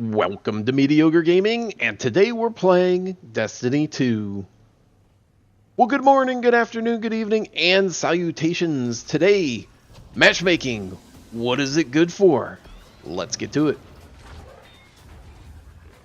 Welcome to Mediocre Gaming, and today we're playing Destiny 2. Well, good morning, good afternoon, good evening, and salutations. Today, matchmaking. What is it good for? Let's get to it.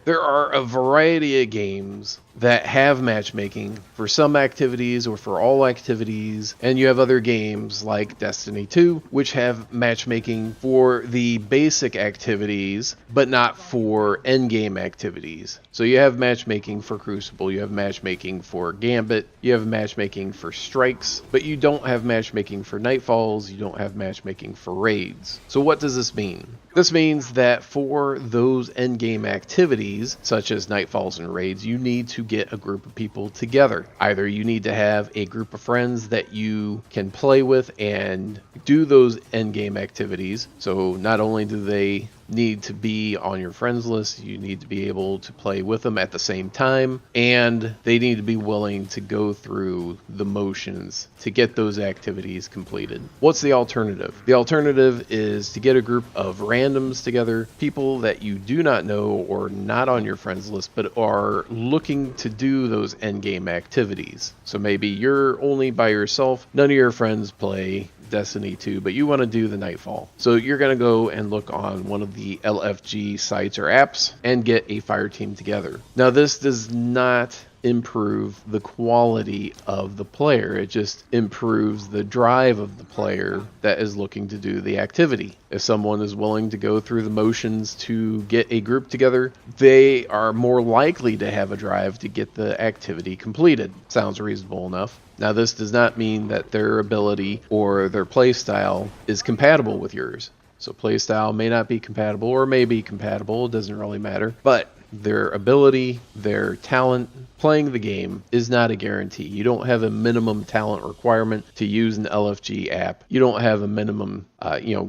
There are a variety of games that have matchmaking for some activities or for all activities, and you have other games like Destiny 2 which have matchmaking for the basic activities but not for endgame activities. So you have matchmaking for Crucible, you have matchmaking for Gambit, you have matchmaking for Strikes, but you don't have matchmaking for Nightfalls, you don't have matchmaking for Raids. So what does this mean? This means that for those endgame activities, such as Nightfalls and Raids, you need to get a group of people together. Either you need to have a group of friends that you can play with and do those endgame activities. So not only do they need to be on your friends list, you need to be able to play with them at the same time, and they need to be willing to go through the motions to get those activities completed. What's the alternative? The alternative is to get a group of randoms together, people that you do not know or not on your friends list, but are looking to do those endgame activities. So maybe you're only by yourself, none of your friends play Destiny 2, but you want to do the Nightfall. So you're going to go and look on one of the LFG sites or apps and get a fire team together. Now this does not improve the quality of the player. It just improves the drive of the player that is looking to do the activity. If someone is willing to go through the motions to get a group together, they are more likely to have a drive to get the activity completed. Sounds reasonable enough. Now this does not mean that their ability or their playstyle is compatible with yours. So playstyle may not be compatible or may be compatible, it doesn't really matter. But their ability, their talent, playing the game is not a guarantee. You don't have a minimum talent requirement to use an LFG app. You don't have a minimum,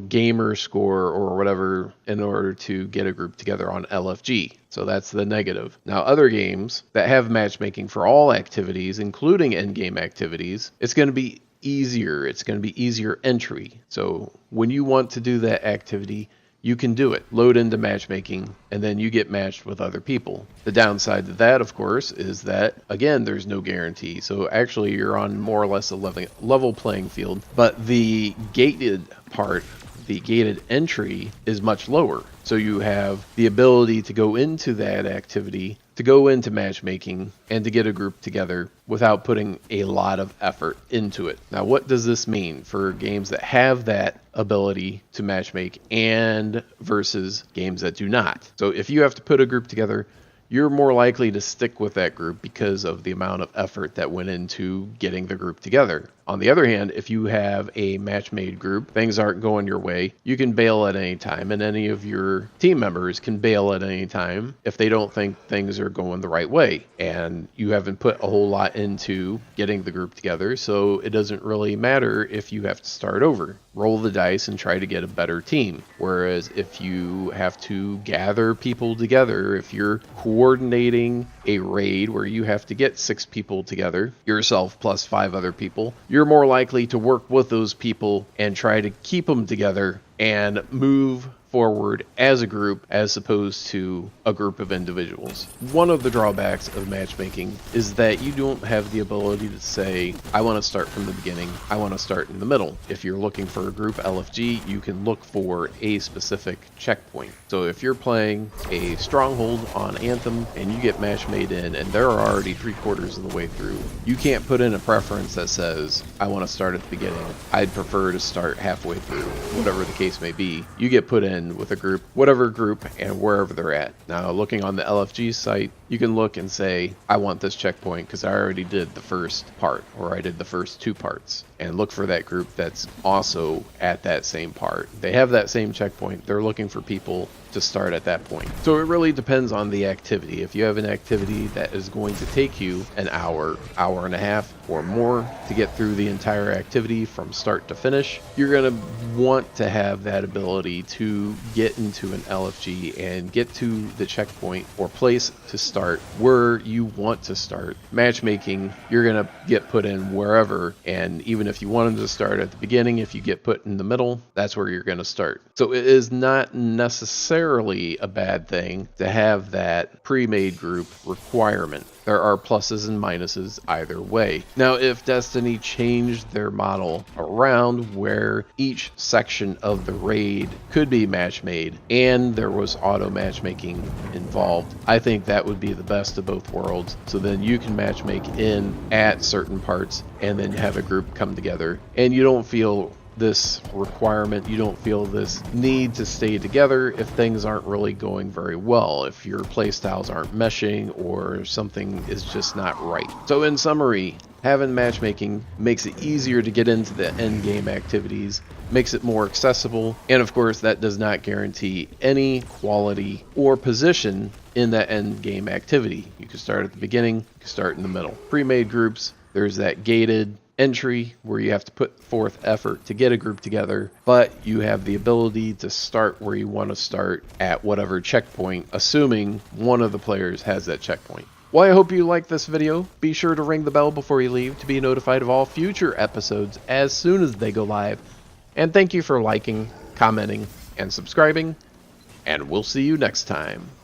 gamer score or whatever in order to get a group together on LFG. So that's the negative. Now, other games that have matchmaking for all activities, including endgame activities, it's going to be easier. It's going to be easier entry. So when you want to do that activity, you can do it. Load into matchmaking, and then you get matched with other people. The downside to that, of course, is that, again, there's no guarantee. So actually, you're on more or less a level playing field, but the gated part, the gated entry, is much lower. So you have the ability to go into that activity, to go into matchmaking, and to get a group together without putting a lot of effort into it. Now, what does this mean for games that have that ability to matchmake and versus games that do not? So if you have to put a group together, you're more likely to stick with that group because of the amount of effort that went into getting the group together. On the other hand, if you have a match-made group, things aren't going your way, you can bail at any time, and any of your team members can bail at any time if they don't think things are going the right way. And you haven't put a whole lot into getting the group together, so it doesn't really matter if you have to start over. Roll the dice and try to get a better team. Whereas if you have to gather people together, if you're coordinating a raid where you have to get 6 people together, yourself plus 5 other people, you're more likely to work with those people and try to keep them together and move forward as a group as opposed to a group of individuals. One of the drawbacks of matchmaking is that you don't have the ability to say, I want to start from the beginning, I want to start in the middle. If you're looking for a group LFG, you can look for a specific checkpoint. So if you're playing a stronghold on Anthem and you get match made in and they're already 3/4 of the way through, you can't put in a preference that says, I want to start at the beginning, I'd prefer to start halfway through, whatever the case may be. You get put in with a group, whatever group and wherever they're at. Now, looking on the LFG site, you can look and say, I want this checkpoint because I already did the first part, or I did the first 2 parts, and look for that group that's also at that same part. They have that same checkpoint. They're looking for people to start at that point. So it really depends on the activity. If you have an activity that is going to take you an hour, hour and a half or more to get through the entire activity from start to finish, you're going to want to have that ability to get into an LFG and get to the checkpoint or place to start start where you want to start. Matchmaking, you're going to get put in wherever, and even if you wanted to start at the beginning, if you get put in the middle, that's where you're going to start. So it is not necessarily a bad thing to have that pre-made group requirement. There are pluses and minuses either way. Now, if Destiny changed their model around where each section of the raid could be match made and there was auto matchmaking involved, I think that would be the best of both worlds. So then you can matchmake in at certain parts and then have a group come together, and you don't feel this requirement, you don't feel this need to stay together if things aren't really going very well, if your playstyles aren't meshing or something is just not right. So in summary, having matchmaking makes it easier to get into the end game activities, makes it more accessible, and of course that does not guarantee any quality or position in that end game activity. You can start at the beginning, you can start in the middle. Pre-made groups, there's that gated entry where you have to put forth effort to get a group together, but you have the ability to start where you want to start at whatever checkpoint, assuming one of the players has that checkpoint. Well, I hope you liked this video. Be sure to ring the bell before you leave to be notified of all future episodes as soon as they go live. And thank you for liking, commenting, and subscribing, and we'll see you next time.